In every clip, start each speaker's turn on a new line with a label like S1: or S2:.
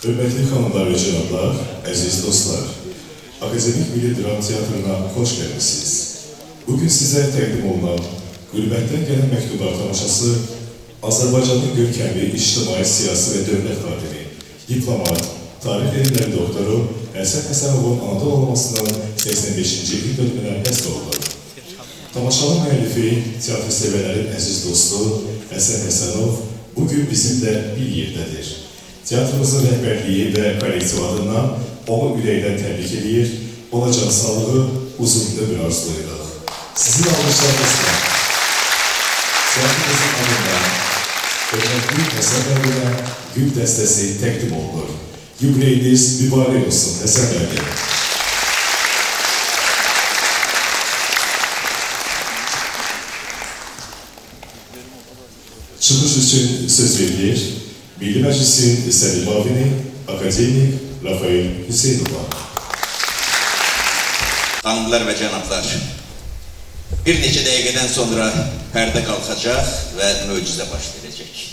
S1: Hörmətli xanımlar və cənablar, əziz dostlar, Akademik Milli Dram Teatrına xoş gəlmişsiniz. Bugün sizə təqdim olunan Qürbətdən gələn məktublar tamaşası Azərbaycanın görkəmli ictimai, siyasi və dövlət xadimi, diplomat, tarix elmləri doktoru Həsən Həsənovun anadan olmasının 85-ci il dönümünə həsr olunur. Tamaşanın müəllifi, teatr sevərlərin əziz dostu Həsən Həsənov bugün bizimlə bir yerdədir. Teatrımızın rəhbərliyi və kollektiv adından onu ürəkdən təbrik edir, ona can sağlığı, uzun ömür arzulayırıq. Sizin almışlarınızla teatrımızın adından hörmətli Həsən bəyinə gül dəstəsi təqdim olunur. Yubileyiniz mübarək olsun Həsən bəy. Çıxış üçün söz verilir Milli Məclisin Sədr müavini Akademik Rafael Hüseynova.
S2: Xanımlar və cənablar, bir neçə dəqiqədən sonra pərdə qalxacaq və möcüzə baş verəcək.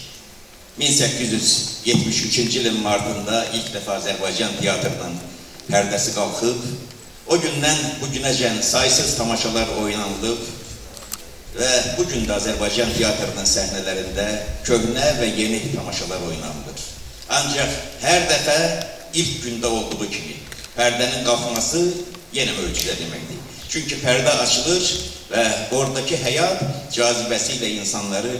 S2: 1873-cü ilin martında ilk dəfə Azərbaycan teatrının pərdəsi qalxıb, o gündən bu günəcən saysız tamaşalar oynanılıb və bu gün də Azərbaycan teatrının səhnələrində köhnə və yeni tamaşalar oynanılır. Ancaq hər dəfə ilk gündə olduğu kimi pərdənin qalxması yenə möcüzə deməkdir. Çünki pərdə açılır və oradakı həyat cazibəsi ilə insanları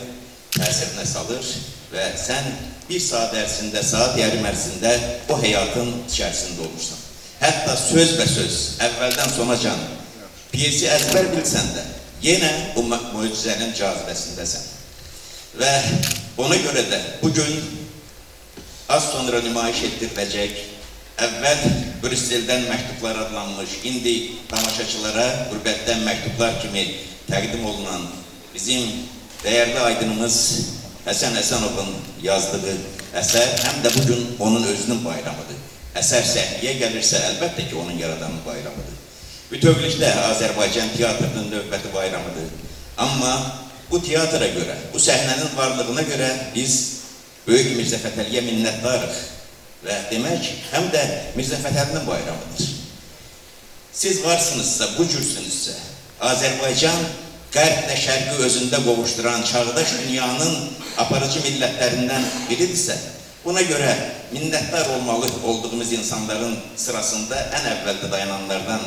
S2: təsirinə salır və sən bir saat ərzində, saat yarım ərzində o həyatın içərisində olursan. Hətta söz və söz, əvvəldən sonacan piyesi əzbər bilsən də, yenə bu möcüzənin cazibəsindəsən. Və ona görə də bugün az sonra nümayiş etdiriləcək, əvvəl Brüsseldən məktublar adlanmış, indi tamaşaçılara qürbətdən məktublar kimi təqdim olunan bizim dəyərli aydınımız Həsən Həsənovun yazdığı əsər həm də bugün onun özünün bayramıdır. Əsər səhnəyə gəlirsə, əlbəttə ki, onun yaradanın bayramıdır. Bütövlükdə Azərbaycan teatrının növbəti bayramıdır. Amma bu teatra görə, bu səhnənin varlığına görə biz Böyük Mirzə Fətəliyə minnətdarıq və demək, həm də Mirzə Fətəlinin bayramıdır. Siz varsınızsa, bu cürsünüzsə, Azərbaycan Qərblə şərqi özündə qovuşduran çağdaş dünyanın aparıcı millətlərindən biridirsə, buna görə minnətdar olmalı olduğumuz insanların sırasında ən əvvəldə dayananlardan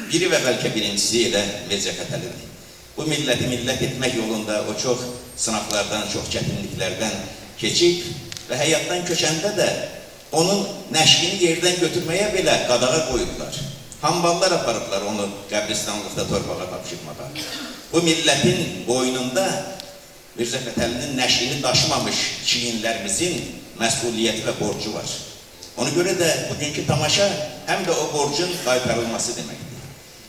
S2: biri və bəlkə birincisi elə Mirzə Fətəlidir. Bu milləti millət etmək yolunda o çox sınaqlardan, çox çətinliklərdən keçib və həyatdan köçəndə də onun nəşkini yerdən götürməyə belə qadağa qoyublar. Hamballar aparıblar onu qəbristanlıqda torbağa tapşırmadan. Bu millətin boynunda Mirzə Fətəlinin nəşkini daşımamış çiyinlərimizin məsuliyyəti və borcu var. Ona görə də bugünkü tamaşa həm də o borcun qaytarılması deməkdir.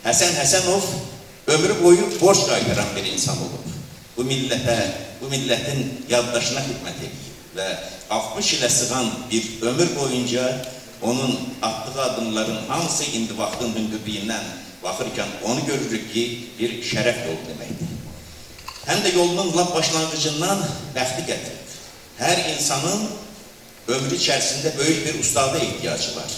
S2: Həsən Həsənov ömrü boyu borc qaytaran bir insan olub. Bu millətə, bu millətin yaddaşına xidmət edir və 60 ilə sığan bir ömür boyunca onun atdığı adımların hamısı indi vaxtın hündürlüyündən baxırkən onu görürük ki, bir şərəf yolu deməkdir. Həm də yolunun lap başlanğıcından bəxti gətirib. Hər insanın ömrü içərisində böyük bir ustada ehtiyacı var.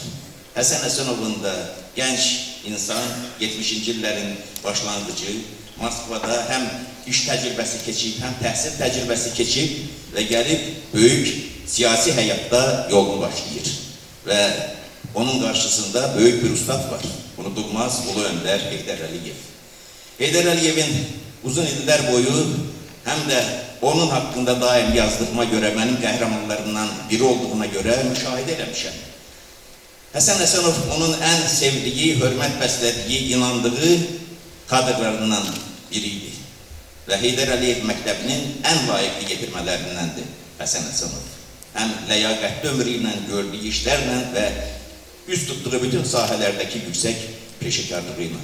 S2: Həsən Həsənovun da gənc insan 70-ci illərin başlanğıcı Moskvada həm iş təcrübəsi keçib, həm təhsil təcrübəsi keçib və gəlib böyük siyasi həyatda yolunu başlayır. Və onun qarşısında böyük bir ustad var. Unudulmaz Ulu Öndər Heydər Əliyev. Heydər Əliyevin uzun illər boyu həm də onun haqqında daim yazdığıma görə, mənim qəhrəmanlarından biri olduğuna görə müşahidə eləmişəm. Həsən Həsənov onun ən sevdiyi, hörmət bəslədiyi, inandığı kadrlarından biriydi. Və Heydər Əliyev məktəbinin ən layiqli yetirmələrindəndir Həsən Həsənov. Həm ləyaqətli ömrü ilə, gördüyü işlərlə və üz tutduğu bütün sahələrdəki yüksək peşəkarlığı ilə.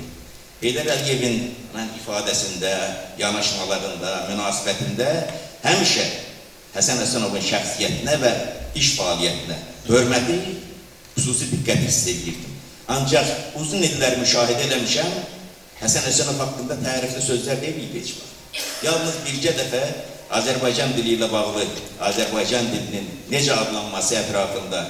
S2: Heydər Əliyevin mən ifadəsində, yanaşmalarında, münasibətində həmişə Həsən Həsənovun şəxsiyyətinə və iş fəaliyyətinə hörməti, xüsusi diqqət hiss edirdim. Ancaq uzun illər müşahidə eləmişəm, Həsən Həsənov haqqında tərifli sözlər deməyib heç var. Yalnız bircə dəfə Azərbaycan dili ilə bağlı Azərbaycan dilinin necə adlanması ətrafında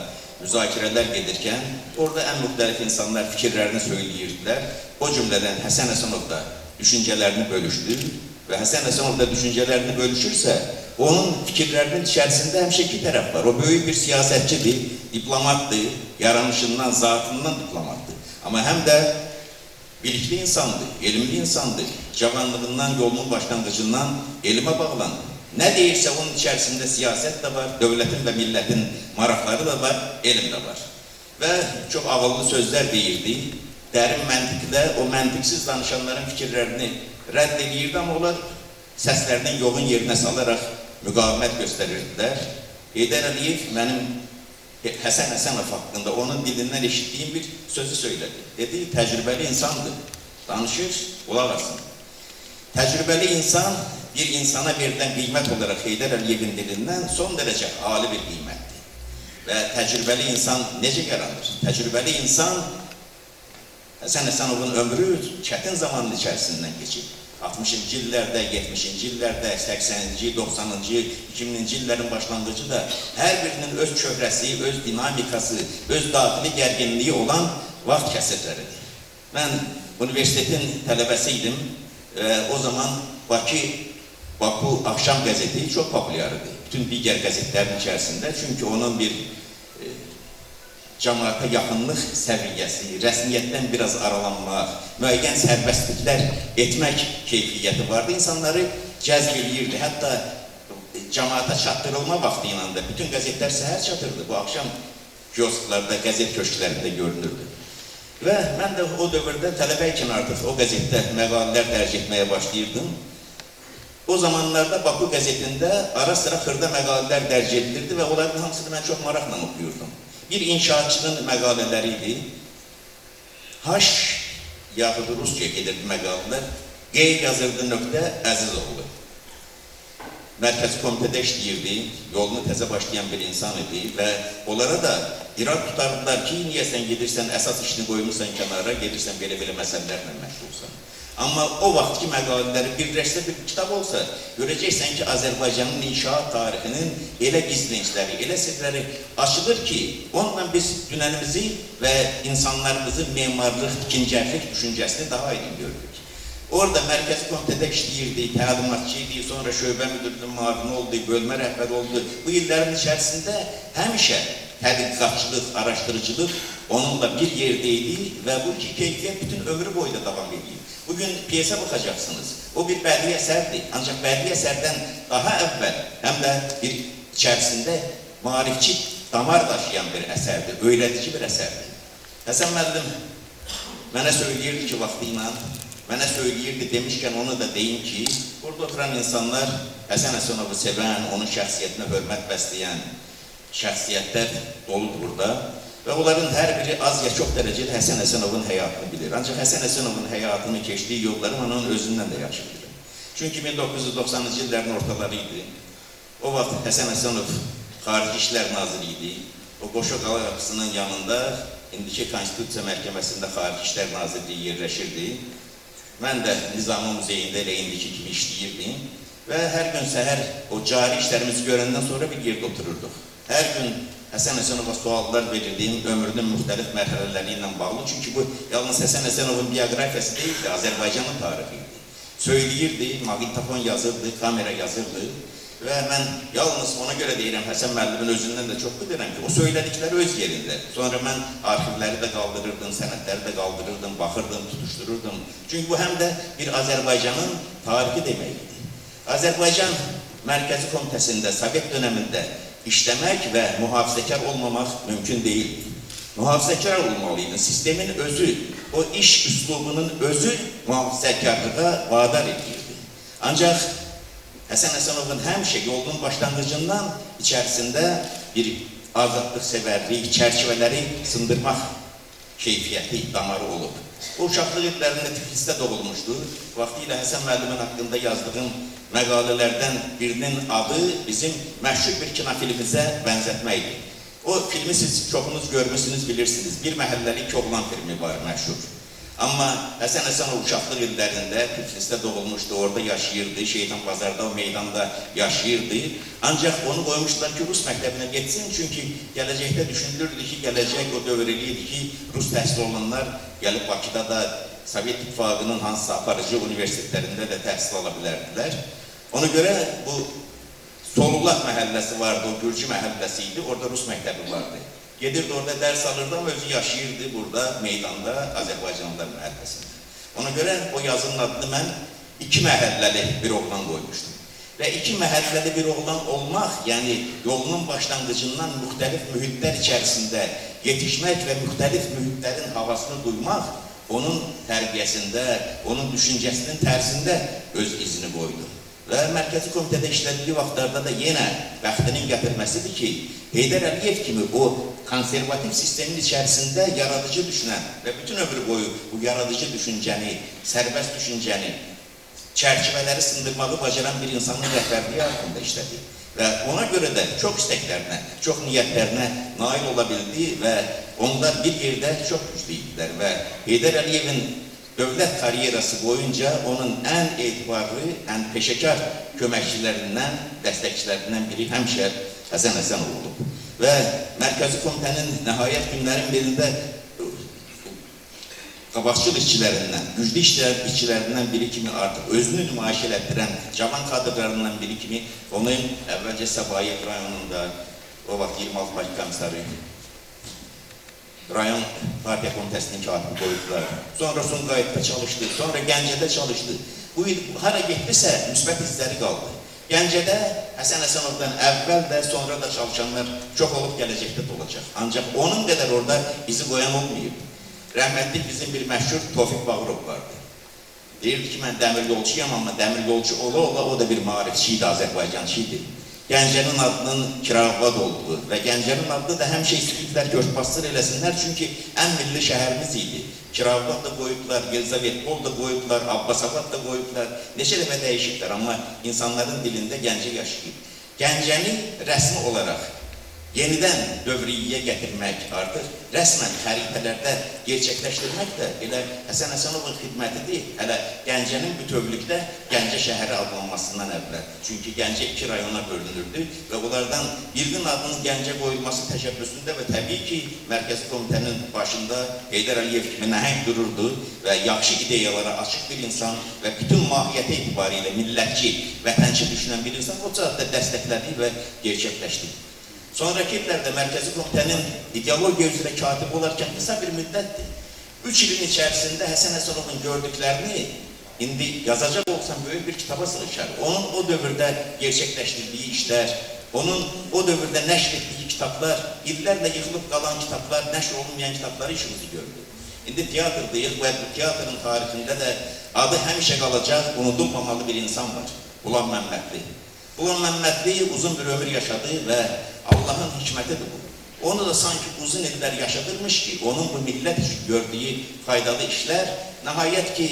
S2: müzakirələr gedirkən, orada ən müxtəlif insanlar fikirlərini söyləyirdilər. O cümlədən Həsən Həsənov da düşüncələrini bölüşdü və Həsən Həsənov da düşüncələrini bölüşürsə, onun fikirlərinin içərisində həmişə iki tərəf var. O böyük bir siyasətçidir, diplomatdır, yaranışından, zatından diplomatdır. Amma həm də bilikli insandır, elmli insandır. Cavanlığından, yolunun başlanğıcından elmə bağlanır. Nə deyirsə onun içərisində siyasət də var, dövlətin və millətin maraqları da var, elm də var. Və çox ağıllı sözlər deyirdi. Dərin məntiqdə o məntiqsiz danışanların fikirlərini rədd edirdi, amma onlar səslərinin yoğun yerinə salaraq müqavimət göstərirdilər. Heydər Əliyev mənim Həsən Həsənov haqqında onun dilindən eşitdiyim bir sözü söylədi. Dedi, təcrübəli insandır, danışır, qulaq asın. Təcrübəli insan bir insana verilən qiymət olaraq Heydər Əliyevin dilindən son dərəcə ali bir qiymətdir. Və təcrübəli insan necə yaranır? Təcrübəli insan Həsən Həsənovun ömrü çətin zamanın içərisindən keçir. 60-cı illərdə, 70-ci illərdə, 80-ci, 90-cı, 2000-ci illərin başlanğıcı da hər birinin öz çöhrəsi, öz dinamikası, öz daxili gərginliyi olan vaxt kəsirləridir. Mən universitetin tələbəsiydim. O zaman Baku Axşam qəzeti çox populyardır. Bütün digər qəzetlərin içərisində. Çünki onun bir cəmaata yaxınlıq səviyyəsi, rəsmiyyətdən biraz aralanmaq, müəyyən sərbəstliklər etmək keyfiyyəti vardı. İnsanları cəzb edirdi. Hətta cəmaata çatdırılma vaxtı ilə də bütün qəzetlər səhər çatırdı. Bu axşam kiosklarda, qəzet köşklərində görünürdü. Və mən də o dövrdə tələbə ikən artıq o qəzetdə məqalələr dərc etməyə başlayırdım. O zamanlarda Baku qəzetində ara sıra xırda məqalələr dərc edilirdi və onların hamısını mən çox maraqla oxuyurdum. Bir inşaatçının məqalələri idi. H yaxud Rusca gedirdi məqalələr. Q yazırdı nöqtə Əzizoğlu. Mərkəzi komitədə işləyirdi, yolunu təzə başlayan bir insan idi və onlara da irad tutardılar ki, niyə sən gedirsən, əsas işini qoymuşsan kənara, gedirsən belə-belə məsələlərlə məşğulsan. Amma o vaxtki məqalələri birləşsə bir kitab olsa, görəcəksən ki, Azərbaycanın inşaat tarixinin elə gizlincləri, elə sirləri açılır ki, onunla biz dünənimizi və insanlarımızın memarlıq, ikincərlik düşüncəsini daha aydın görürük. Orada mərkəzi komitədə işləyirdi, təlimatçı idi, sonra şöbə müdürünün müavini oldu, bölmə rəhbəri oldu. Bu illərin içərisində həmişə tədqiqatçılıq, araşdırıcılıq onunla bir yerdə idi və bu iki keyfiyyət bütün ömrü boyda davam edir. Bugün piyesə baxacaqsınız. O bir bədii əsərdir. Ancaq bədii əsərdən daha əvvəl həm də bir içərisində maarifçi damar daşıyan bir əsərdir, öyrədici bir əsərdir. Həsən müəllim mənə söyləyirdi ki, vaxtı ilə, mənə söyləyirdi, demişkən onu da deyim ki, burada oturan insanlar Həsən Həsənovu sevən, onun şəxsiyyətinə hörmət bəsləyən şəxsiyyətlər doludur burada. Və onların hər biri az ya çox dərəcədə Həsən Həsənovun həyatını bilir. Ancaq Həsən Həsənovun həyatını keçdiyi yolları onun özündən də yaxşı bilir. Çünki 1990-cı illərin ortaları idi. O vaxt Həsən Həsənov Xarici İşlər Naziri idi. O Qoşu Qala qapısının yanında, indiki Konstitusiya Məhkəməsində Xarici İşlər Nazirliyi yerləşirdi. Mən də Nizami Muzeyində elə indiki kimi işləyirdim. Və hər gün səhər o cari işlərimizi görəndən sonra bir yerdə otururduq. Hər gün Həsən Həsənova suallar verirdim, ömrünün müxtəlif mərhələləri ilə bağlı. Çünki bu yalnız Həsən Həsənovun biyografiyası deyildi, Azərbaycanın tarixi idi. Söyləyirdi, maqnitofon yazırdı, kamera yazırdı. Və mən yalnız ona görə deyirəm, Həsən müəllimin özündən də çox bilirəm ki, o söylədikləri öz yerində. Sonra mən arxivləri də qaldırırdım, sənədləri də qaldırırdım, baxırdım, tutuşdururdum. Çünki bu həm də bir Azərbaycanın tarixi demək idi. Azərbaycan Mərkəzi Komitəsində, Sovet dönəmində işləmək və mühafizəkar olmamaq mümkün deyildi. Mühafizəkar olmalıydın. Sistemin özü, o iş üslubunun özü mühafizəkarlığa vadar edirdi. Ancaq Həsən Həsənovun həmişə yolunun başlanğıcından içərisində bir azadlıq sevərlik, çərçivələri sındırmaq keyfiyyəti, damarı olub. O uşaqlıq illərində Tiflisdə doğulmuşdu. Vaxtilə Həsən müəllimin haqqında yazdığım məqalələrdən birinin adı bizim məşhur bir kinofilmimizə bənzətməkdir. O filmi siz çoxunuz görmüşsünüz, bilirsiniz. Bir məhəlləli iki oğlan filmi var, məşhur. Amma Həsən Həsənov uşaqlıq illərində Tiflisdə doğulmuşdu, orada yaşayırdı, Şeytan Bazarda, o meydanda yaşayırdı. Ancaq onu qoymuşlar ki, Rus məktəbinə getsin, çünki gələcəkdə düşünülürdü ki, gələcək o dövr idi ki, Rus təhsil olunanlar gəlib Bakıda da Sovet İttifaqının hansısa aparıcı universitetlərində də təhsil ala bilərdilər. Ona görə bu Soluqlaq məhəlləsi vardı, o Gürcü məhəlləsi idi, orada Rus məktəbi vardı. Gedirdi orada dərs alırdı, ama özü yaşayırdı burada, meydanda, Azərbaycanlılar məhəlləsində. Ona görə o yazının adını mən 2 məhəlləli bir oğlan qoymuşdum. Və 2 məhəlləli bir oğlan olmaq, yəni yolunun başlanğıcından müxtəlif mühitlər içərisində yetişmək və müxtəlif mühitlərin havasını duymaq, onun tərbiyəsində, onun düşüncəsinin tərzində öz izini qoydu. Və Mərkəzi Komitədə işlədiyi vaxtlarda da yenə bəxtinin gətirməsidir ki, Heydər Əliyev kimi o konservativ sistemin içərisində yaradıcı düşünən və bütün ömrü boyu bu yaradıcı düşüncəni, sərbəst düşüncəni, çərçivələri sındırmağı bacaran bir insanın rəhbərliyi haqqında işlədi. Və ona görə də çox istəklərinə, çox niyyətlərinə nail ola bildi və onlar bir yerdə çox güclü idilər və Heydər Əliyevin dövlət karyerası boyunca onun ən etibarlı, ən peşəkar köməkçilərindən, dəstəkçilərindən biri həmişə Həsən Həsənov olub. Və Mərkəzi Komitənin nəhayət günlərin birində qabaqçıl işçilərindən, güclü işçilərindən biri kimi artıq özünü nümayiş elətdirən cavan kadrlarından biri kimi onu əvvəlcə Səbayev rayonunda, o vaxt 26 Bakı komissarı rayon partiya komitəsinin katibi qoydular. Sonra Sumqayıtda çalışdı, sonra Gəncədə çalışdı. Bu il hara getdisə müsbət izləri qaldı. Gəncədə Həsən Həsənovdan əvvəl də sonra da çalışanlar çox olub gələcəkdə də olacaq. Ancaq onun qədər orada izi qoyan olmayıb. Rəhmətli bizim bir məşhur Tofiq Bağırov vardı. Deyirdi ki, mən dəmir yolçuyam, amma dəmir yolçu ola-ola o da bir maarifçi idi, Azərbaycançı idi. Gəncənin adının Kiravvad olduğu və Gəncənin adını da həmişə istəyiblər ki, örtbasdır eləsinlər, çünki ən milli şəhərimiz idi. Kiravvad da qoyublar, Yelizavetpol da qoyublar, Abbasabad da qoyublar, neçə dəfə dəyişiblər, amma insanların dilində Gəncə yaşayıb. Gəncəni rəsmi olaraq yenidən dövriyyə gətirmək artıq rəsmən xəritələrdə gerçəkləşdirmək də elə Həsən Həsənovun xidmətidir, hələ Gəncənin bütövlükdə Gəncə şəhəri adlanmasından əvvəl. Çünki Gəncə 2 rayona bölünürdü və onlardan birinin adının Gəncə qoyulması təşəbbüsündə və təbii ki, Mərkəzi Komitənin başında Heydər Əliyev kimi nəhəng dururdu və yaxşı ideyalara açıq bir insan və bütün mahiyyəti itibarilə millətçi, vətənçi düşünən bir insan o cəhətdə dəstəklədi və gerçəkləşdi. Sonraki illərdə Mərkəzi Komitənin ideologiya üzrə katib olarkən qısa bir müddətdir. 3 ilin içərisində Həsən Həsənovun gördüklərini indi yazacaq olsam böyük bir kitaba sığışar. Onun o dövrdə gerçəkləşdirdiyi işlər, onun o dövrdə nəşr etdiyi kitablar, illərlə yıxılıb qalan kitablar, nəşr olunmayan kitabları işimizi gördü. İndi teatrdayıq və bu teatrın tarixində də adı həmişə qalacaq, unudulmamalı bir insan var. Ulan Məmmədli. Ulan Məmmədli uzun bir ömür yaşadı və Allahın hikmətidir bu. Onu da sanki uzun illər yaşadırmış ki, onun bu millət üçün gördüyü faydalı işlər, nəhayət ki,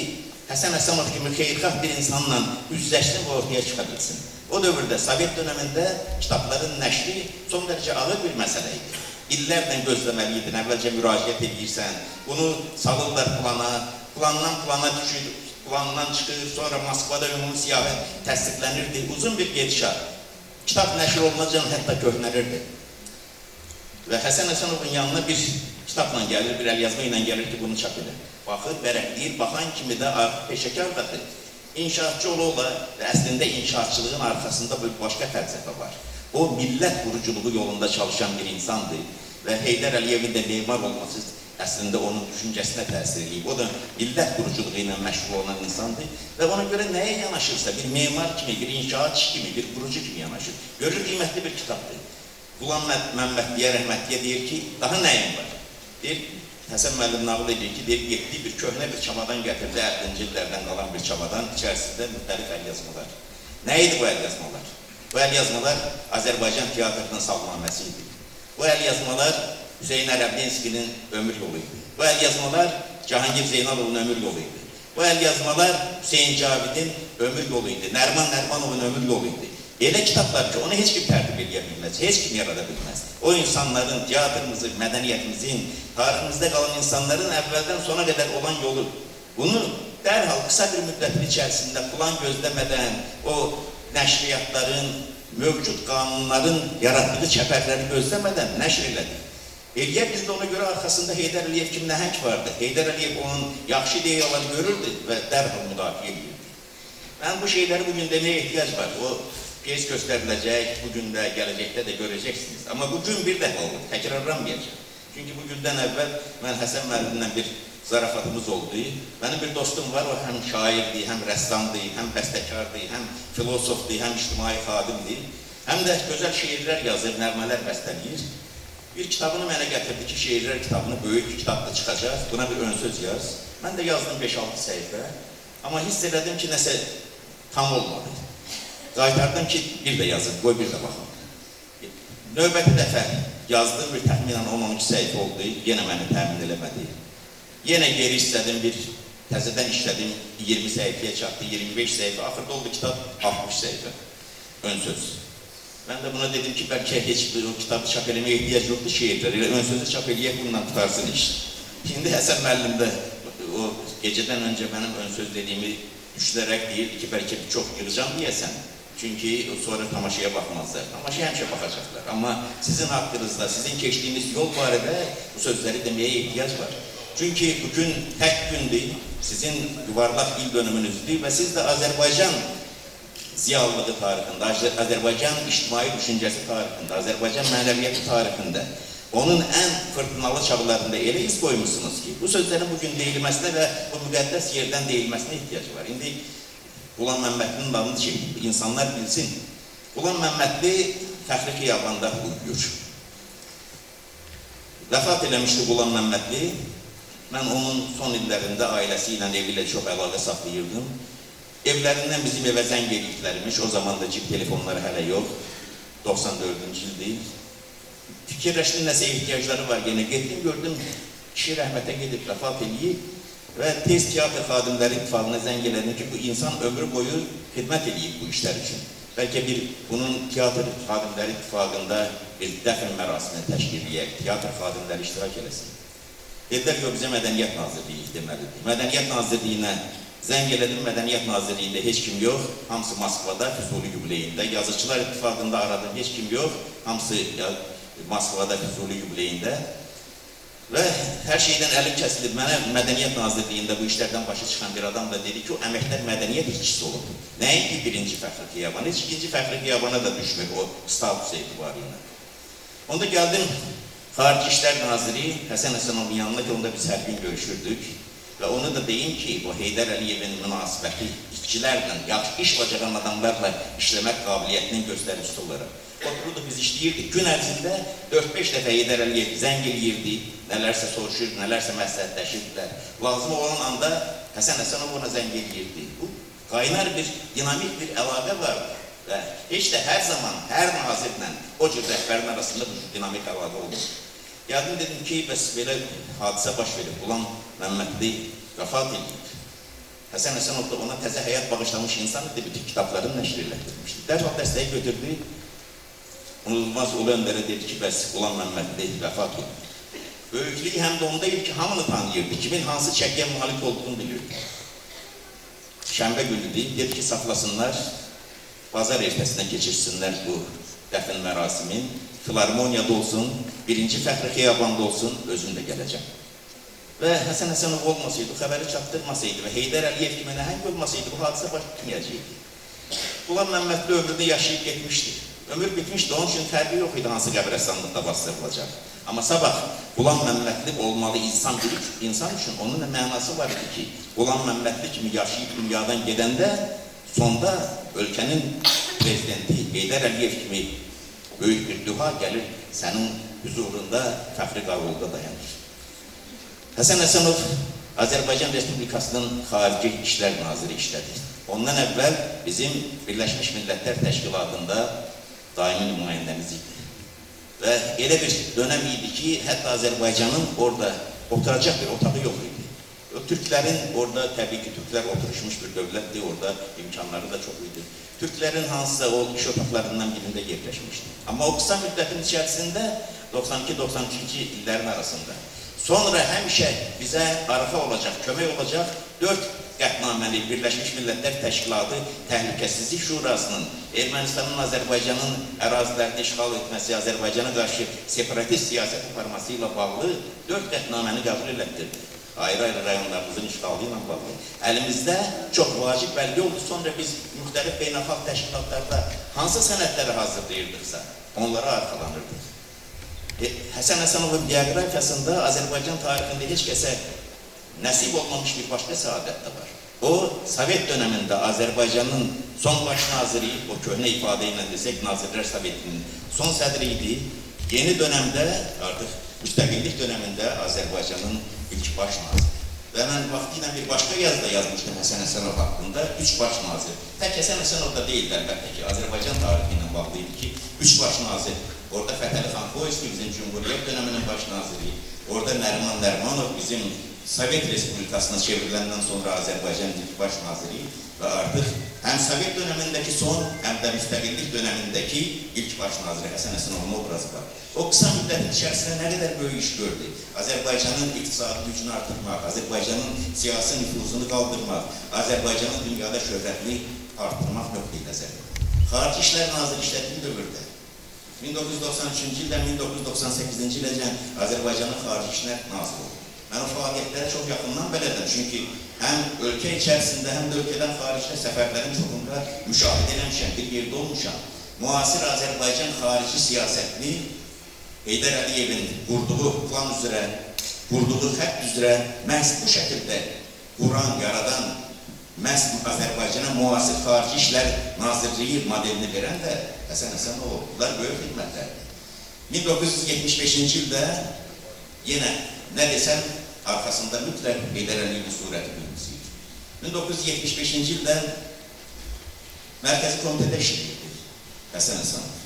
S2: Həsən Həsənov kimi xeyirxah bir insanla üzləşsin və ortaya çıxa bilsin. O dövrdə, Sovet dönəmində kitabların nəşri son dərəcə ağır bir məsələ idi. İllərlə gözləməliydin, əvvəlcə müraciət edirsən, bunu salırlar plana, plandan plana düşür, plandan çıxır, sonra Moskvada ümumi siyahı təsdiqlənirdi, uzun bir gedişat. Kitab nəşr olunacaq, hətta köhnəlirdi. Və Həsən Həsənovun yanına bir kitabla gəlir, bir əlyazma ilə gəlir ki, bunu çap elə. Baxır, vərəqləyir, baxan kimi də peşəkardadır. İnşaatçı ola və əslində inşaatçılığın arxasında bir başqa fəlsəfə var. O, millət quruculuğu yolunda çalışan bir insandır və Heydər Əliyevin də memar olması əslində onun düşüncəsinə təsir edib. O da millət quruculuğu ilə məşğul olan insandır və ona görə nəyə yanaşırsa, bir memar kimi, bir inşaatçı kimi, bir qurucu kimi yanaşır. Görür, qiymətli bir kitabdır. Qulan Məmmədliyə, rəhmətliyə deyir ki, daha nəyim var? Deyir, Həsən müəllim nağıl edir ki, deyir, getdiyi bir köhnə bir çamadan gətirdi, 50-ci illərdən qalan bir çamadan, içərisində müxtəlif əlyazmalar. Nə idi bu əlyazmalar? Bu əlyazmalar Azərbaycan teatrının salnaməsi idi. Bu əlyazmalar Hüseyin Ərəbdinskinin ömür yolu idi. Bu əlyazmalar Cahangir Zeynalovun ömür yolu idi. Bu əlyazmalar Hüseyin Cavidin ömür yolu idi. Nərman Nərmanovun ömür yolu idi. Elə kitablar ki, onu heç kim tərtib edə bilməz, heç kim yarada bilməz. O insanların, teatrımızın, mədəniyyətimizin, tariximizdə qalan insanların əvvəldən sona qədər olan yolu. Bunu dərhal qısa bir müddətin içərisində plan gözləmədən, o nəşriyyatların, mövcud qanunların yaratdığı çəpərləri gözləmədən nəşr elədik. Elgər biz də ona görə arxasında Heydər Əliyev kimi nəhəng vardı. Heydər Əliyev onun yaxşı ideyaları görürdü və dərhal müdafiə edirdi. Mən bu şeyləri bugün deməyə ehtiyac var. O piyes göstəriləcək, bugün də, gələcəkdə də görəcəksiniz. Amma bugün bir dəfə olur, təkrarlanmayacaq. Çünki bugündən əvvəl mən Həsən müəllimlə bir zarafatımız oldu. Mənim bir dostum var, o həm şairdir, həm rəssamdır, həm bəstəkardır, həm filosofdur, həm ictimai xadimdir. Həm də gözəl şeirlər yazır, nəğmələr bəstələyir. Bir kitabını mənə gətirdi ki, şeirlər kitabını böyük kitabda çıxacaq, buna bir ön söz yaz. Mən də yazdım 5-6 səhifə, amma hiss elədim ki, nəsə tam olmadı. Qaytardım ki, bir də yazın, qoy bir də baxın. Növbəti dəfə yazdığım bir təxminən 10-12 səhifə oldu, yenə məni təmin eləmədi. Yenə geri istədim, bir təzədən işlədim, 20 səhifəyə çatdı, 25 səhifə, axırda oldu kitab 60 səhifə, ön söz. Mən də buna dedim ki, bəlkə heç bir o kitabı çap eləməyə ehtiyac yoxdur şeirlər, elə ön sözü çap eləyək, bundan tutarsın iş. Şimdi Həsən müəllim də o gecədən öncə mənim ön söz dediyimi düşünərək deyirdi ki, bəlkə bir çox yığacam deyəsən. Çünki sonra tamaşaya baxmazlar, tamaşaya həmişə baxacaqlar. Amma sizin haqqınızda, sizin keçdiyiniz yol barədə bu sözləri deməyə ehtiyac var. Çünki bugün tək gündür, sizin yuvarlaq il dönümünüzdür və siz də Azərbaycan ziyalılığı tarixində, Azərbaycan ictimai düşüncəsi tarixində, Azərbaycan mənəviyyəti tarixində, onun ən fırtınalı çağlarında elə iz qoymuşsunuz ki, bu sözlərin bugün deyilməsinə və bu müqəddəs yerdən deyilməsinə ehtiyac var. İndi Qulam Məmmədlinin adını ki, insanlar bilsin. Qulam Məmmədli Fəxri Xiyabanda uyuyur. Vəfat eləmişdi Qulam Məmmədli. Mən onun son illərində ailəsi ilə, evi ilə çox əlaqə saxlayırdım. Evlərindən bizim evə zəng ediklərmiş, o zaman da cib telefonları hələ yox, 94-cü ildir. Fikirləşdim, nəsə ehtiyacları var, yenə getdim, gördüm, kişi rəhmətə gedib, vəfat eləyib və tez teatr xadimləri ittifaqına zəng elədim ki, bu insan ömrü boyu xidmət eləyib bu işlər üçün. Bəlkə bir bunun teatr xadimləri ittifaqında bir dəfn mərasimini təşkil edək, teatr xadimləri iştirak eləsin. Dedilər ki, o bizə Mədəniyyət Nazirliyi deməlidir. Mədəniyyət Nazirliyinə zəng elədim, Mədəniyyət Nazirliyində heç kim yox, hamısı Moskvada, Füzuli yubileyində, yazıçılar ittifaqında aradım, heç kim yox, hamısı Moskvada, Füzuli yubileyində və hər şeydən əlim kəsilib. Mənə Mədəniyyət Nazirliyində bu işlərdən başı çıxan bir adam da dedi ki, o əməkdar mədəniyyət işçisi olub. Nəinki birinci Fəxri Xiyabana, heç ikinci Fəxri Xiyabana da düşmür o status etibarıyla. Onda gəldim, Xarici İşlər Naziri Həsən Həsənovun yanına ki, onda biz hər gün görüşürdük. Və onu da deyim ki, o Heydər Əliyevin münasibəti işçilərlə, yaxşı iş bacaran adamlarla işləmək qabiliyyətinin göstəricisi olaraq. Otururdu, biz işləyirdik. Gün ərzində 4-5 dəfə Heydər Əliyev zəng eləyirdi, nələrsə soruşurdu, nələrsə məsləhətləşirdilər. Lazım olan anda Həsən Həsənov ona zəng eləyirdi. Bu qaynar bir, dinamik bir əlaqə vardı. Və heç də hər zaman, hər nazirlə o cür rəhbərin arasında bu dinamik əlaqə oldu. Gəldim, dedim ki, bəs belə hadisə baş verib, Qulam Məmmədli vəfat edib. Həsən Həsənov da ona təzə həyat bağışlamış insan idi, bütün kitablarını nəşr elətdirmişdi. Dərhal dəstəyi götürdü, unudulmaz Ulu Öndərə dedi ki, bəs Qulam Məmmədli vəfat edib. Böyüklüyü həm də onda idi ki, hamını tanıyırdı, kimin hansı çəkiyə mühalik olduğunu bilirdi. Şənbə günüdür, dedi ki, saxlasınlar, bazar ertəsinə keçirsinlər bu dəfn mərasimin, filarmoniyada olsun, birinci Fəxri Xiyabanda olsun, özüm də gələcəm. Və Həsən Həsənov olmasaydı, xəbəri çatdırmasaydı və Heydər Əliyev kimi nəhəng olmasaydı, bu hadisə baş tutmayacaqdı. Qulam Məmmədli ömründə yaşayıb getmişdi. Ömür bitmişdi, onun üçün fərqi yox idi hansı qəbrəstanlıqda bastırılacaq. Amma sabah Qulam Məmmədli olmalı insan bilir, insan üçün onun da mənası var idi ki, Qulam Məmmədli kimi yaşayıb dünyadan gedəndə sonda ölkənin prezidenti Heydər Əliyev kimi böyük bir duha gəlir, sənin huzurunda fəxri qavulda dayanır. Həsən Həsənov Azərbaycan Respublikasının Xarici İşlər Naziri işlədi. Ondan əvvəl bizim Birləşmiş Millətlər Təşkilatında daimi nümayəndəmiz idi. Və elə bir dönəm idi ki, hətta Azərbaycanın orada oturacaq bir otağı yox idi. Türklərin orada, təbii ki, Türklər oturuşmuş bir dövlətdir, orada imkanları da çox idi. Türklerin hansısa o iş otaqlarından birində yerləşmişdi. Amma o qısa müddətin içərisində 92-93-cü illərin arasında sonra həmişə bizə arxa olacaq, kömək olacaq 4 qətnaməli Birləşmiş Millətlər Təşkilatı Təhlükəsizlik Şurasının Ermənistanın Azərbaycanın ərazilərini işğal etməsi, Azərbaycana qarşı separatist siyasət aparması ilə bağlı 4 qətnaməni qəbul elətdirdi. Ayrı-ayrı rayonlarımızın işğalı ilə bağlı. Əlimizdə çox vacib bəlgə oldu. Sonra biz müxtəlif beynəlxalq təşkilatlarda hansı sənədləri hazırlayırdıqsa, onlara arxalanırdıq. Həsən Həsənovun bioqrafiyasında Azərbaycan tarixində heç kəsə nəsib olmamış bir başqa səadət də var. O, Sovet dönemində Azərbaycanın son baş naziri, o köhnə ifadə ilə desək, Nazirlər Sovetinin son sədri idi. Yeni dönemdə, artıq müstəqillik dönemində Azərbaycanın ilk baş naziri. Və mən vaxtilə bir başqa yazıda yazmışdım Həsən Həsənov haqqında, 3 baş nazir. Tək Həsən Həsənov da deyildi əlbəttə ki, Azərbaycan tarihi ilə bağlıydı ki, 3 baş nazir. Orada Fətəli xan Xoyski bizim Cumhuriyet döneminin baş naziri, orada Nəriman Nərimanov bizim Sovet Respublikasına çevriləndən sonra Azərbaycan ilk baş naziri və artıq həm Sovet dönemindəki son, həm də müstəqillik dönemindəki ilk baş naziri Həsən Həsənovun obrazı var. O qısa müddətin içərisində nə qədər böyük iş gördü. Azərbaycanın iqtisadi gücünü artırmaq, Azərbaycanın siyasi nüfuzunu qaldırmaq, Azərbaycanın dünyada şöhrətli artırmaq nöqteyi nəzərdə. Xarici İşlər Naziri işlədiyi dövrdə 1993-cü ildən 1998-ci iləcən Azərbaycanın Xarici İşlər Naziri oldu. Mən o fəaliyyətlərə çox yaxından bələdəm. Çünki həm ölkə içərisində, həm də ölkədən xaricdə səfərlərin çoxunda müşahidə eləmişəm, bir yerdə olmuşam. Müasir Azərbaycan xarici siyasətini Heydər Əliyevin qurduğu plan üzrə, qurduğu xətt üzrə məhz bu şəkildə quran, yaradan, məhz Azərbaycana müasir xarici işlər nazirliyi modelini verən də Həsən Həsənov. Bunlar böyük xidmətlərdir. 1975-ci ildə yenə nə desəm, arxasında mütləq Heydər Əliyevin surəti bilgisiyir. 1975-ci ildə Mərkəzi Komitədə işləyirdi Həsən Həsənov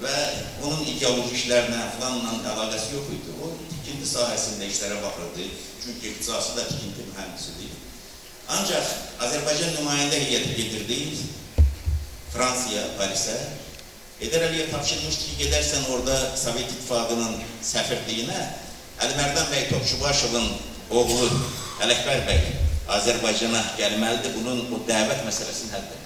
S2: və onun ideoloji işlərlə falanla əlaqəsi yox idi. O, tikinti sahəsində işlərə baxırdı, çünki ixtisası da tikinti mühəndisidir. Ancaq Azərbaycan nümayəndə heyəti gedirdi Fransaya, Parisə. Heydər Əliyev tapşırmışdı ki, gedərsən orada Sovet İttifaqının səfirliyinə, Əlimərdan bəy Topçubaşovun oğlu Ələkbər bəy Azərbaycana gəlməlidir, bunun o dəvət məsələsini həll edir.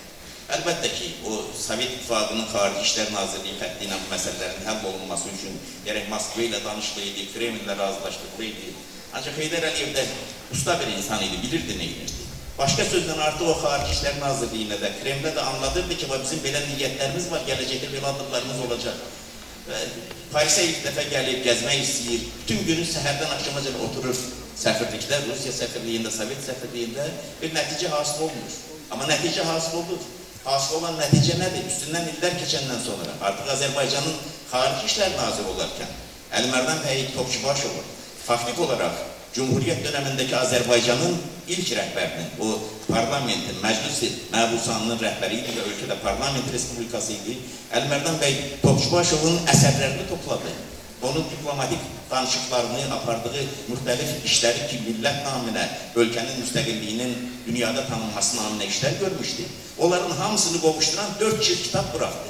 S2: Əlbəttə ki, o Sovet İttifaqının Xarici İşlər Nazirliyi xətti ilə bu məsələlərin həll olunması üçün gərək Moskva ilə danışdıydı, Kremllə razılaşdırılıydı. Ancaq Heydər Əliyev də usta bir insan idi, bilirdi nə edirdi. Başqa sözdən artıq o Xarici İşlər Nazirliyinə də, Kremlə də anladırdı ki, bizim belə niyyətlərimiz var, gələcəkdə belə adımlarımız olacaq. Parisə ilk dəfə gəlib, gəzmək istəyir, bütün günü səhərdən axşamacan oturur səfirlikdə, Rusiya səfirliyində, Sovet səfirliyində bir nəticə hasıl olmur. Amma nəticə hasıl olur. Hasıl olan nəticə nədir? Üstündən illər keçəndən sonra artıq Azərbaycanın Xarici İşlər Naziri olarkən Əlimərdan bəy Topçubaşov faktik olaraq Cumhuriyet dönemindeki Azerbaycan'ın ilk rəhbərinin, o parlamentin, məclisi məbusanının rəhbəriydi və ölkədə parlament respublikasıydı. Əlimərdan bəy Topçubaşovun əsərlərini topladı. Onun diplomatik danışıqlarını, apardığı müxtəlif işləri ki, millət naminə, ölkənin müstəqilliyinin dünyada tanınması naminə işlər görmüşdü. Onların hamısını qovuşduran 4 cilt kitab bıraktı.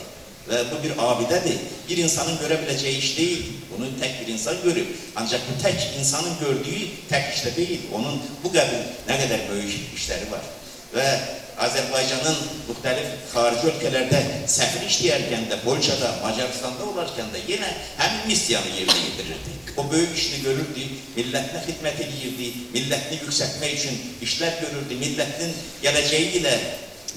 S2: Ve bu bir abidədir. Bir insanın görebileceği iş değil. Bunu tek bir insan görür. Ancak bu tek insanın gördüğü tek işte değil. Onun bu kadar ne kadar büyük işleri var. Ve Azerbaycan'ın müxtəlif xarici ölkəlerde səfir işləyərkən də, Polşada, Macaristan'da olarkən də yine həmin missiyanı yerinə yetirirdi. O büyük işini görürdü, millətinə xidmət edirdi, millətini yüksəltmək üçün işlər görürdü, millətin gələcəyi ilə,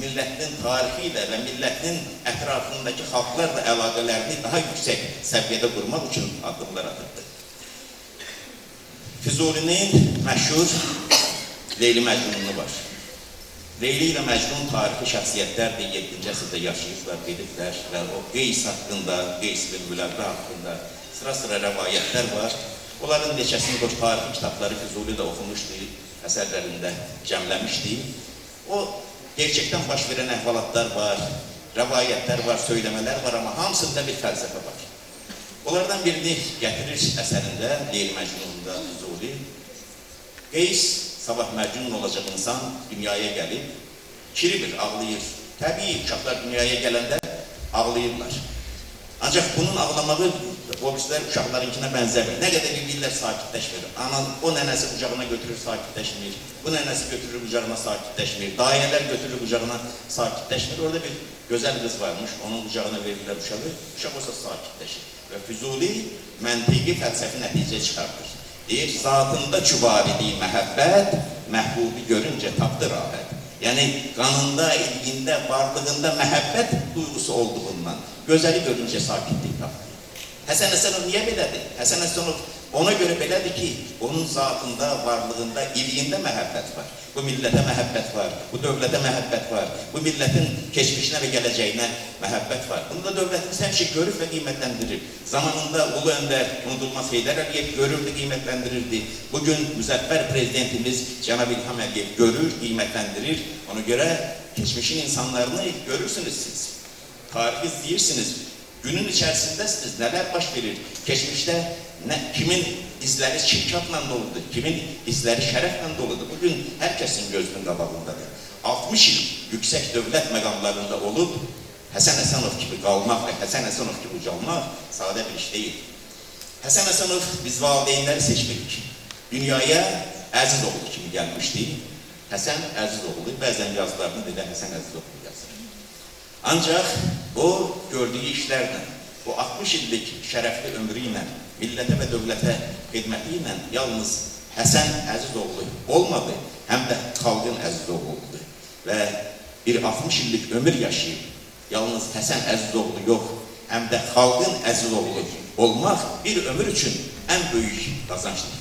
S2: millətin tarihi ilə və millətin ətrafındakı xalqlarla əlaqələrini daha yüksək səviyyədə qurmaq üçün addımlar atırdı. Füzulinin məşhur Leyli Məcnunu var. Leyli ilə Məcnun tarixi şəxsiyyətlərdir, 7-ci əsrdə yaşayıblar, biliblər və o Qeys haqqında, Qeys və Müləbbə haqqında sıra-sıra rəvayətlər var. Onların neçəsini boş tarixi kitabları Füzuli də oxumuşdu, əsərlərində cəmləmişdi. O, gerçekten baş verən əhvalatlar var, rəvayətlər var, söyləmələr var, amma hamısında bir fəlsəfə var. Onlardan birini gətirir əsərində, Leyli Məcnununda Füzuli. Qeys, sabah məcnun olacaq insan dünyaya gəlib, kiridir, ağlayır, Təbii uşaqlar dünyaya gələndə ağlayırlar. Ancaq bunun ağlamağı o bizlər uşaqlarınkine bənzəmir. Nə qədər bilirlər sakitləşmir. O nənəsi qucağına götürür sakitləşmir. Bu nənəsi götürür qucağına sakitləşmir. Dayələr götürür qucağına sakitləşmir. Orada bir gözəl qız varmış. Onun qucağına verirlər uşağı. Uşaq olsa sakitləşir. Və Füzuli məntiqi fəlsəfi nəticə çıxardır. Deyir, zatında cüvaridiyi məhəbbət, məhbubi görüncə tapdı rahət. Yəni qanında, ilgində, varlığında məhəbbət duyğusu olduğundan gözəli görüncə sakitlik tapdı. Həsən Həsənov niyə belədir? Həsən Həsənov ona görə belədir ki, onun zatında, varlığında, ilgində məhəbbət var. Bu millətə məhəbbət var, bu dövlətə məhəbbət var, bu milletin keçmişinə və gələcəyinə məhəbbət var. Bunu da dövlətimiz həmişə görür və qiymətləndirir. Zamanında Ulu Öndər, unudulmaz Heydər Əliyev görürdü, qiymətləndirirdi. Bugün müzəffər prezidentimiz Cənab İlham Əliyev görür, qiymətləndirir. Ona görə keçmişin insanlarını görürsünüz siz. Tarih izləyirsiniz. Günün içərisindəsiniz, nələr baş verir? Keçmişdə kimin izləri şirkatla doludur, kimin izləri şərəflə doludur. Bugün hər kəsin gözünün qabağındadır. 60 il yüksək dövlət məqamlarında olub, Həsən Həsənov kimi qalmaq və Həsən Həsənov kimi ucalmaq sadə bir iş deyil. Həsən Həsənov biz valideynləri seçmirik. Dünyaya Əzizoğlu kimi gəlmişdi. Həsən Əzizoğlu, bəzən yazılarını dedə Həsən Əzizoğlu yazır. Ancaq o gördüyü işlərlə, o 60 illik şərəfli ömrü ilə, millətə və dövlətə xidməti ilə yalnız Həsən Əzizoğlu olmadı, həm də xalqın Əzizoğlu oldu. Və bir 60 illik ömür yaşayıb, yalnız Həsən Əzizoğlu yox, həm də xalqın Əzizoğlu olmaq bir ömür üçün ən böyük qazançdır.